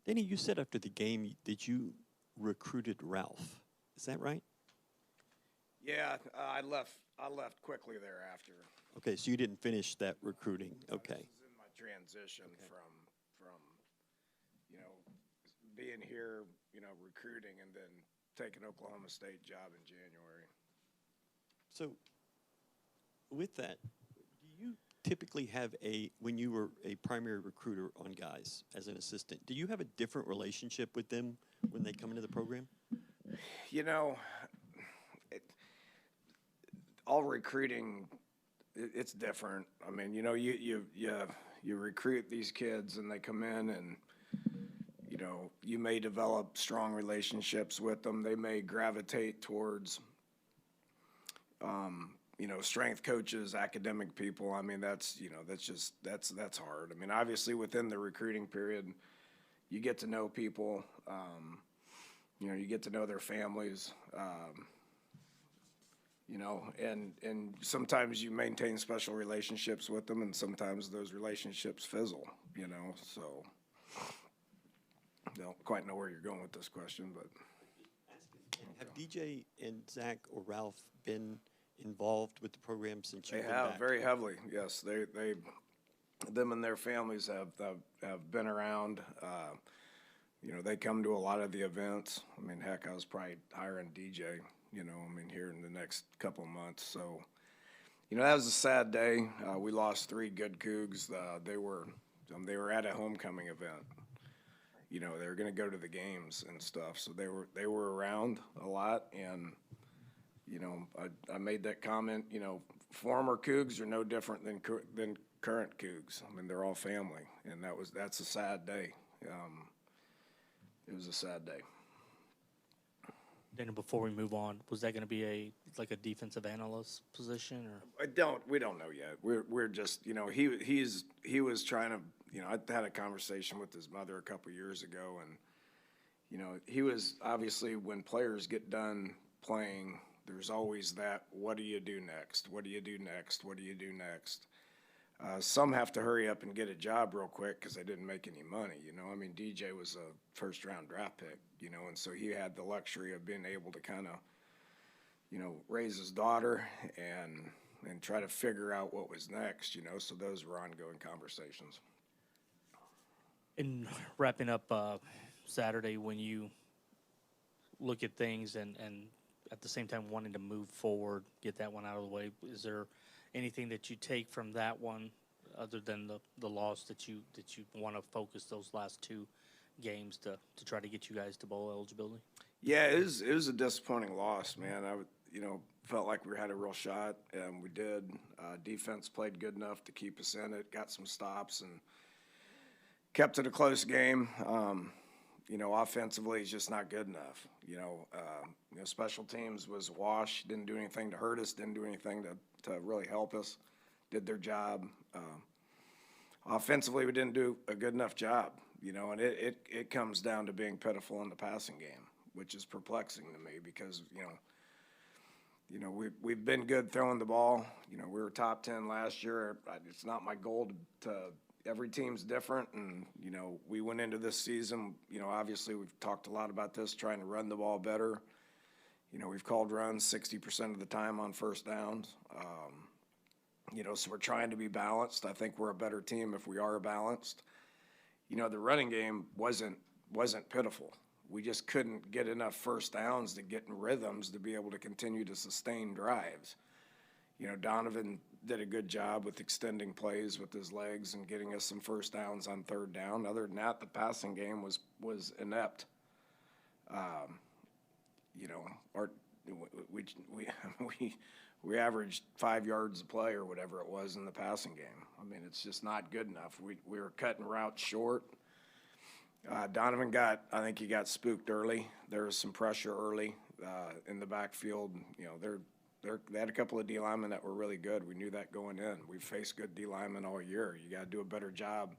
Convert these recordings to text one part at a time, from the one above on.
Danny, you said after the game that you recruited Ralph. Is that right? Yeah, I left. I left quickly thereafter. Okay, so you didn't finish that recruiting. Okay. This is in my transition from you know being here, recruiting, and then taking Oklahoma State job in January. So with that, do you typically have when you were a primary recruiter on guys as an assistant, do you have a different relationship with them when they come into the program? You know, it, all recruiting, it's different. I mean, you recruit these kids and they come in and you may develop strong relationships with them. They may gravitate towards strength coaches, academic people. I mean, that's hard. I mean, obviously within the recruiting period, you get to know people. You get to know their families. And sometimes you maintain special relationships with them, and sometimes those relationships fizzle. So don't quite know where you're going with this question, but have DJ and Zach or Ralph been involved with the program since you've they been have back? very heavily. Yes, them and their families have been around. They come to a lot of the events. I mean, heck, I was probably hiring DJ. Here in the next couple of months. So, that was a sad day. We lost 3 good Cougs. They were at a homecoming event. They were going to go to the games and stuff. So they were around a lot. And, I made that comment. Former Cougs are no different than current Cougs. I mean, they're all family, and that's a sad day. It was a sad day. Daniel, before we move on, was that going to be a defensive analyst position, or? We don't know yet. We're just, he was trying to, I had a conversation with his mother a couple years ago, and he was obviously, when players get done playing, there's always that, what do you do next? What do you do next? What do you do next? Some have to hurry up and get a job real quick because they didn't make any money. I mean, DJ was a first-round draft pick, and so he had the luxury of being able to kind of, raise his daughter and try to figure out what was next, so those were ongoing conversations. In wrapping up Saturday, when you look at things and at the same time wanting to move forward, get that one out of the way, is there anything that you take from that one other than the loss that you want to focus those last 2 games to try to get you guys to bowl eligibility? Yeah, it was a disappointing loss, man. I felt like we had a real shot, and we did. Defense played good enough to keep us in it, got some stops, and kept it a close game. Offensively, it's just not good enough. Special teams was a wash. Didn't do anything to hurt us. Didn't do anything to really help us. Did their job. Offensively, we didn't do a good enough job. And it comes down to being pitiful in the passing game, which is perplexing to me because we've been good throwing the ball. We were top 10 last year. It's not my goal to every team's different, and we went into this season. Obviously we've talked a lot about this, trying to run the ball better. We've called runs 60% of the time on first downs. So we're trying to be balanced. I think we're a better team if we are balanced. The running game wasn't pitiful. We just couldn't get enough first downs to get in rhythms to be able to continue to sustain drives. Donovan did a good job with extending plays with his legs and getting us some first downs on third down. Other than that, the passing game was inept. We averaged 5 yards a play or whatever it was in the passing game. I mean, it's just not good enough. We were cutting routes short. Donovan I think he got spooked early. There was some pressure early in the backfield. They had a couple of D linemen that were really good. We knew that going in. We've faced good D linemen all year. You got to do a better job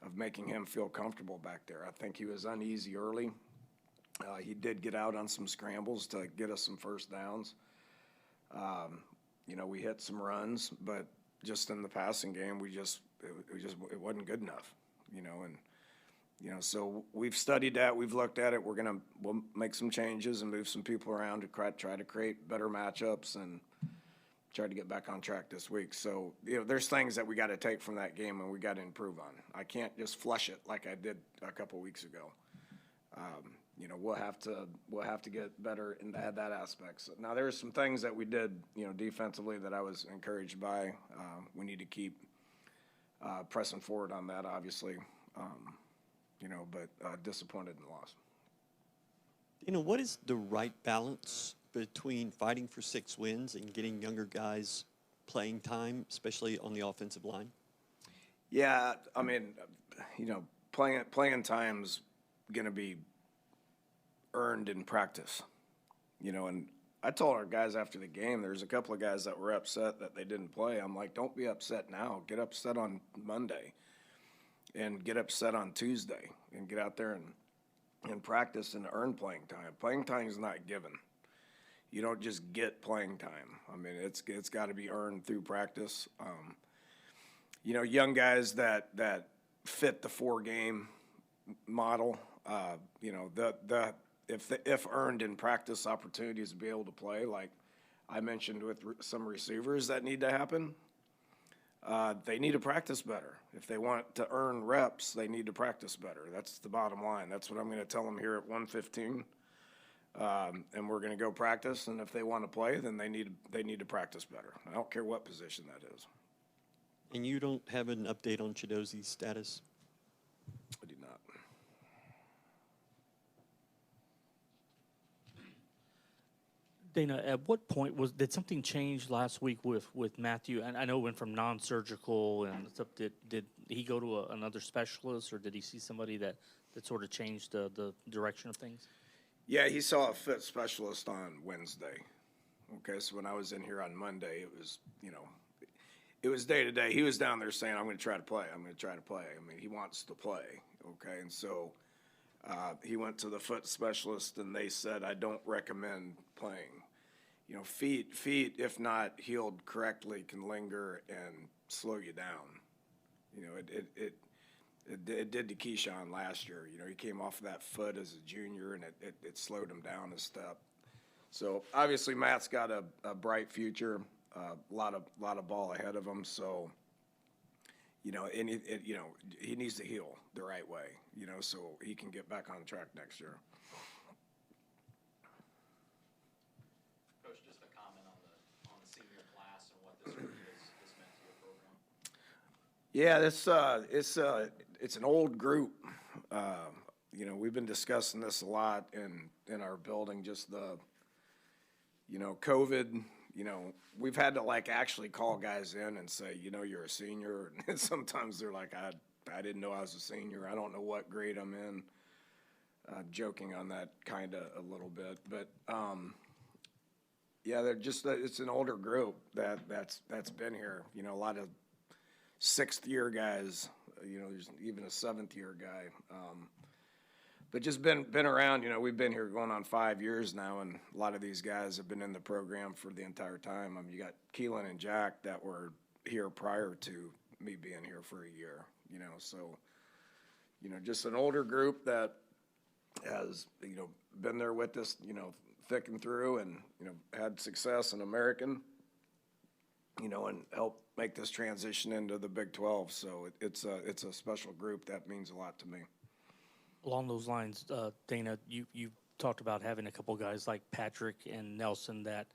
of making him feel comfortable back there. I think he was uneasy early. He did get out on some scrambles to get us some first downs. We hit some runs, but just in the passing game, it wasn't good enough. And You know, so we've studied that, we've looked at it, we'll make some changes and move some people around to try to create better matchups and try to get back on track this week. So, you know, there's things that we got to take from that game and we got to improve on. I can't just flush it like I did a couple weeks ago. You know, we'll have to get better in that aspect. So now there's some things that we did, you know, defensively that I was encouraged by. We need to keep pressing forward on that, obviously. You know, but disappointed in the loss. You know, what is the right balance between fighting for 6 wins and getting younger guys playing time, especially on the offensive line? Yeah, I mean, you know, playing time's going to be earned in practice. You know, and I told our guys after the game, there's a couple of guys that were upset that they didn't play. I'm like, don't be upset now. Get upset on Monday and get upset on Tuesday and get out there and practice and earn playing time. Playing time is not given. You don't just get playing time. I mean, it's got to be earned through practice. You know, young guys that fit the 4-game model, you know, if earned in practice opportunities to be able to play, like I mentioned with some receivers that need to happen, they need to practice better. If they want to earn reps, they need to practice better. That's the bottom line. That's what I'm going to tell them here at 1:15. And we're going to go practice, and if they want to play, then they need to practice better. I don't care what position that is. And you don't have an update on Chidozi's status? I do not. Dana, at what point did something change last week with Matthew? And I know it went from non-surgical and stuff. Did he go to another specialist, or did he see somebody that sort of changed the direction of things? Yeah, he saw a fit specialist on Wednesday. Okay, so when I was in here on Monday, it was, you know, it was day to day. He was down there saying, I'm going to try to play. I'm going to try to play. I mean, he wants to play. Okay, and so he went to the foot specialist, and they said, I don't recommend playing. You know, feet, if not healed correctly, can linger and slow you down. You know, it did to Keyshawn last year. You know, he came off of that foot as a junior, and it slowed him down a step. So obviously Matt's got a bright future, a lot of ball ahead of him. So, you know, you know, he needs to heal the right way. You know, so he can get back on track next year. Coach, just a comment on the senior class and what this really has meant to your program. Yeah, it's an old group. You know, we've been discussing this a lot in our building, just you know, COVID, you know, we've had to like actually call guys in and say, you know, you're a senior. And sometimes they're like, I didn't know I was a senior. I don't know what grade I'm in. Joking on that kind of a little bit, but yeah, they're just it's an older group that's been here. You know, a lot of 6th-year guys. You know, there's even a 7th-year guy. But just been around. You know, we've been here going on 5 years now, and a lot of these guys have been in the program for the entire time. I mean, you got Keelan and Jack that were here prior to me being here for a year. You know, so you know, just an older group that has, you know, been there with us, you know, thick and through, and, you know, had success in American, you know, and helped make this transition into the Big 12. So it's a special group that means a lot to me. Along those lines, Dana, you talked about having a couple guys like Patrick and Nelson that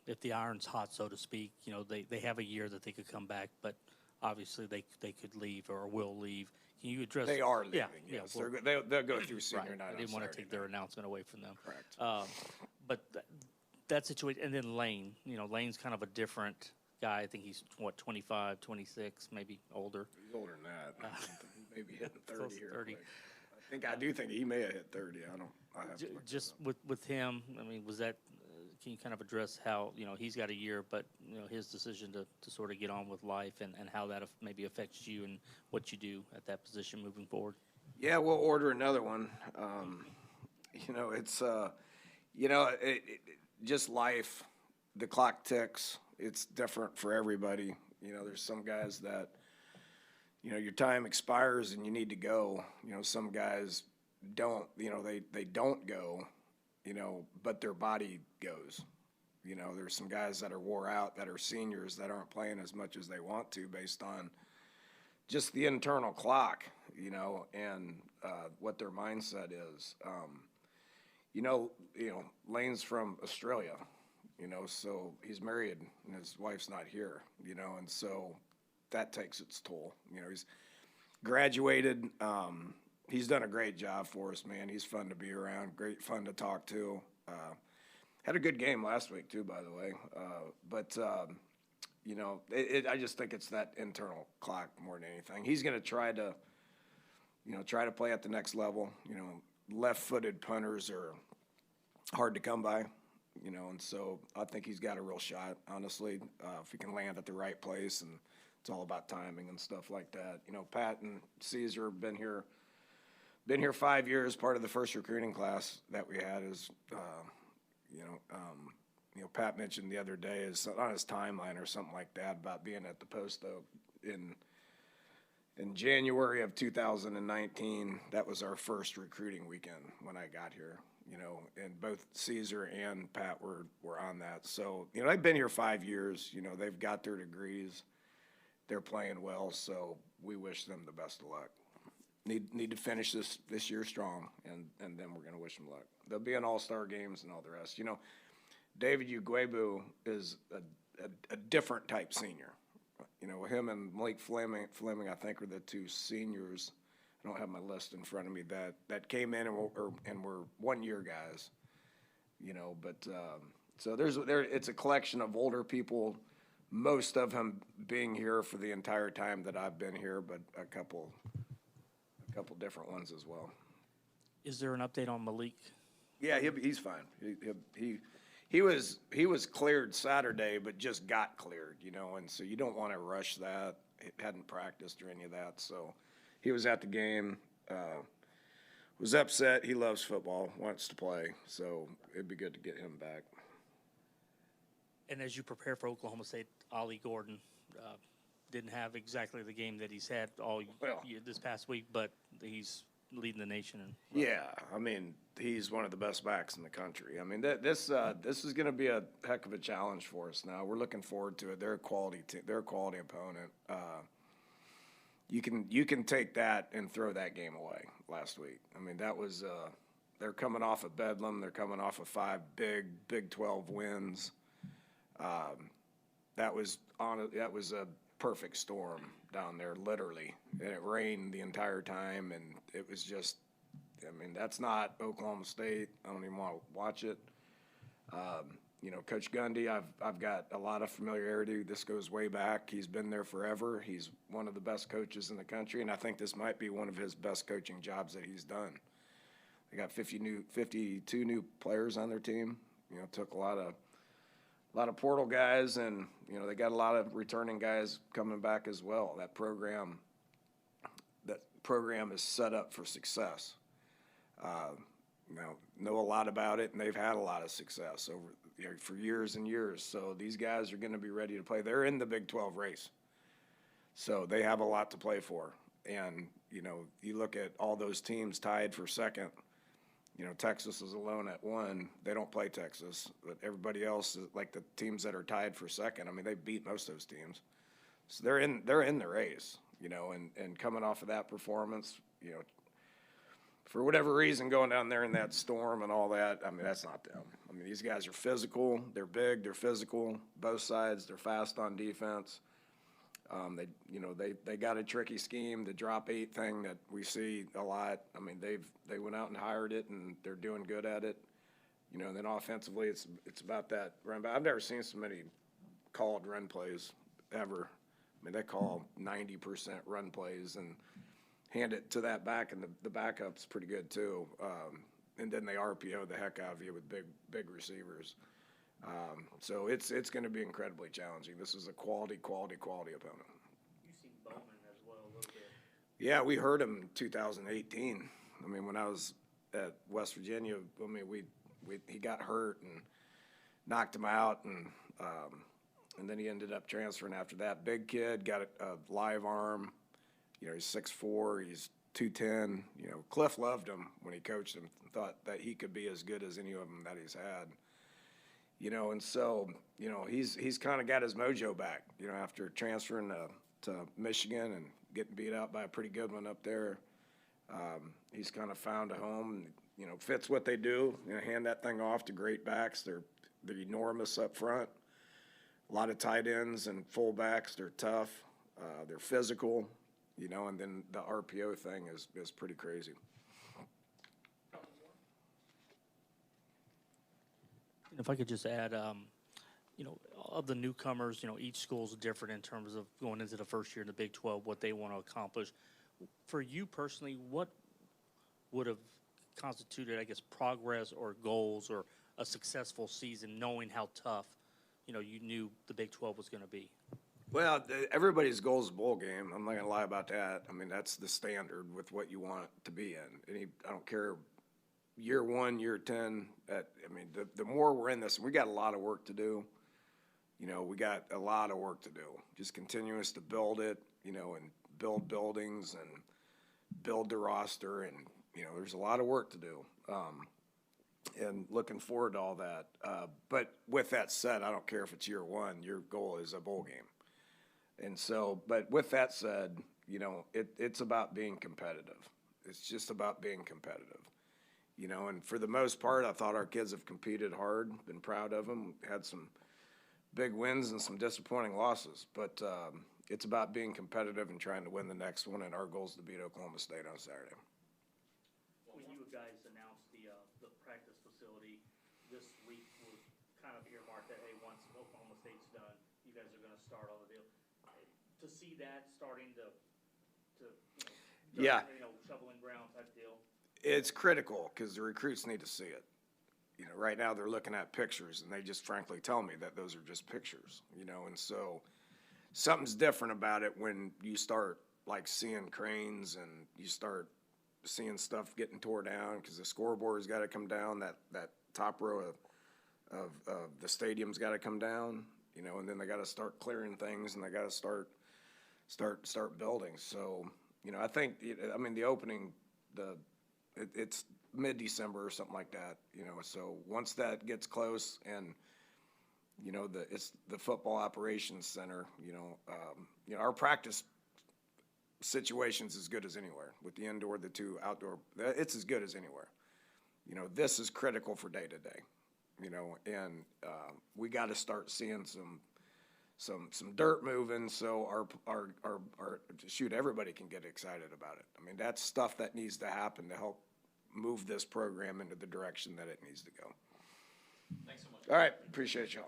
if the iron's hot, so to speak, you know, they have a year that they could come back, but obviously they could leave or will leave. Can you address? They are leaving. Yeah, Yes, well, they'll go through senior right. night. I didn't want to Saturday take their night. announcement away from them. Correct. But that situation, and then Lane. You know, Lane's kind of a different guy. I think he's, 25, 26, maybe older. He's older than that. He may be hitting 30 Close to here. 30. I do think he may have hit 30. I have to look Just it up. with him, I mean, was that, can you kind of address how, you know, he's got a year, but, you know, his decision to sort of get on with life and how that maybe affects you and what you do at that position moving forward? Yeah, we'll order another one. You know, it's, you know, just life. The clock ticks. It's different for everybody. You know, there's some guys that, you know, your time expires and you need to go. You know, some guys don't, you know, they don't go, you know, but their body goes. You know, there's some guys that are wore out that are seniors that aren't playing as much as they want to based on just the internal clock, you know, and what their mindset is. You know, Lane's from Australia, you know, so he's married and his wife's not here, you know, and so that takes its toll. You know, he's graduated. He's done a great job for us, man. He's fun to be around, great fun to talk to. Had a good game last week too, by the way. But you know, I just think it's that internal clock more than anything. He's going to try to, you know, play at the next level. You know, left-footed punters are hard to come by, you know, and so I think he's got a real shot, honestly, if he can land at the right place, and it's all about timing and stuff like that. You know, Pat and Caesar have been here 5 years. Part of the first recruiting class that we had is, you know, Pat mentioned the other day is on his timeline or something like that about being at the Post Oak in January of 2019. That was our first recruiting weekend when I got here, you know, and both Caesar and Pat were on that. So, you know, they've been here 5 years. You know, they've got their degrees. They're playing well, so we wish them the best of luck. Need to finish this year strong, and then we're going to wish them luck. They'll be in all-star games and all the rest. You know, David Ugwebu is a different type senior. You know, him and Malik Fleming, I think, are the two seniors. I don't have my list in front of me that came in and were 1 year guys. You know, but so it's a collection of older people. Most of them being here for the entire time that I've been here, but a couple different ones as well. Is there an update on Malik? Yeah, he's fine. He was cleared Saturday, but just got cleared, you know, and so you don't want to rush that. He hadn't practiced or any of that, so he was at the game. Was upset. He loves football, wants to play, so it'd be good to get him back. And as you prepare for Oklahoma State, Ollie Gordon didn't have exactly the game that he's had this past week, but he's leading the nation. Yeah, I mean, he's one of the best backs in the country. I mean, this is going to be a heck of a challenge for us now. We're looking forward to it. They're a quality they're a quality opponent. You can take that and throw that game away last week. I mean, that was they're coming off of Bedlam. They're coming off of 5 Big 12 wins. That was a perfect storm down there, literally, and it rained the entire time, and it was just, I mean, that's not Oklahoma State. I don't even want to watch it. You know, Coach Gundy, I've got a lot of familiarity. This goes way back. He's been there forever. He's one of the best coaches in the country, and I think this might be one of his best coaching jobs that he's done. They got 52 new players on their team. You know, took a lot of portal guys, and you know they got a lot of returning guys coming back as well. That program is set up for success. You know a lot about it, and they've had a lot of success for years and years. So these guys are going to be ready to play. They're in the Big 12 race, so they have a lot to play for. And you know, you look at all those teams tied for second. You know, Texas is alone at 1. They don't play Texas, but everybody else, like the teams that are tied for second, I mean, they beat most of those teams. So they're in the race, you know, and coming off of that performance, you know, for whatever reason, going down there in that storm and all that, I mean, that's not them. I mean, these guys are physical. They're big. They're physical. Both sides. They're fast on defense. They got a tricky scheme, the drop 8 thing that we see a lot. I mean, they went out and hired it, and they're doing good at it. You know, and then offensively, it's about that run. But I've never seen so many called run plays ever. I mean, they call 90% run plays and hand it to that back, and the backup's pretty good too. And then they RPO the heck out of you with big receivers. So it's going to be incredibly challenging. This is a quality opponent. You've seen Bowman as well a little bit. Yeah, we heard him in 2018. I mean, when I was at West Virginia, I mean, he got hurt and knocked him out, and then he ended up transferring after that. Big kid, got a live arm. You know, he's 6'4", he's 210. You know, Cliff loved him when he coached him, thought that he could be as good as any of them that he's had. You know, and so, you know, he's kind of got his mojo back, you know, after transferring to Michigan and getting beat out by a pretty good one up there. He's kind of found a home and, you know, fits what they do. You know, hand that thing off to great backs. They're enormous up front. A lot of tight ends and fullbacks. They're tough. They're physical, you know, and then the RPO thing is pretty crazy. If I could just add, you know, of the newcomers, you know, each school's different in terms of going into the first year in the Big 12, what they want to accomplish. For you personally, what would have constituted, I guess, progress or goals or a successful season, knowing how tough, you know, you knew the Big 12 was going to be? Well, everybody's goal is a bowl game. I'm not going to lie about that. I mean, that's the standard with what you want it to be in. I don't care, year 1, year 10. I mean, the more we're in this, we got a lot of work to do. You know, we got a lot of work to do. Just continuous to build it, you know, and build buildings and build the roster. And, you know, there's a lot of work to do. And looking forward to all that. But with that said, I don't care if it's year 1, your goal is a bowl game. And so, but with that said, you know, it's about being competitive. It's just about being competitive. You know, and for the most part, I thought our kids have competed hard, been proud of them, had some big wins and some disappointing losses. But it's about being competitive and trying to win the next one, and our goal is to beat Oklahoma State on Saturday. When you guys announced the practice facility this week, was kind of earmarked that, hey, once Oklahoma State's done, you guys are going to start all the deal. To see that starting to Yeah. you know, shoveling ground type deal. It's critical because the recruits need to see it. You know, right now they're looking at pictures, and they just frankly tell me that those are just pictures, you know, and so something's different about it when you start, like, seeing cranes and you start seeing stuff getting tore down because the scoreboard's got to come down, that top row of the stadium's got to come down, you know, and then they got to start clearing things and they got to start building. So, you know, I think, I mean, the opening, it's mid-December or something like that, you know, so once that gets close and, you know, it's the football operations center, you know, our practice situation's as good as anywhere with the indoor, the 2 outdoor, it's as good as anywhere. You know, this is critical for day to day, you know, and we got to start seeing some dirt moving, so our shoot, everybody can get excited about it. I mean, that's stuff that needs to happen to help move this program into the direction that it needs to go. Thanks so much. All right, appreciate y'all.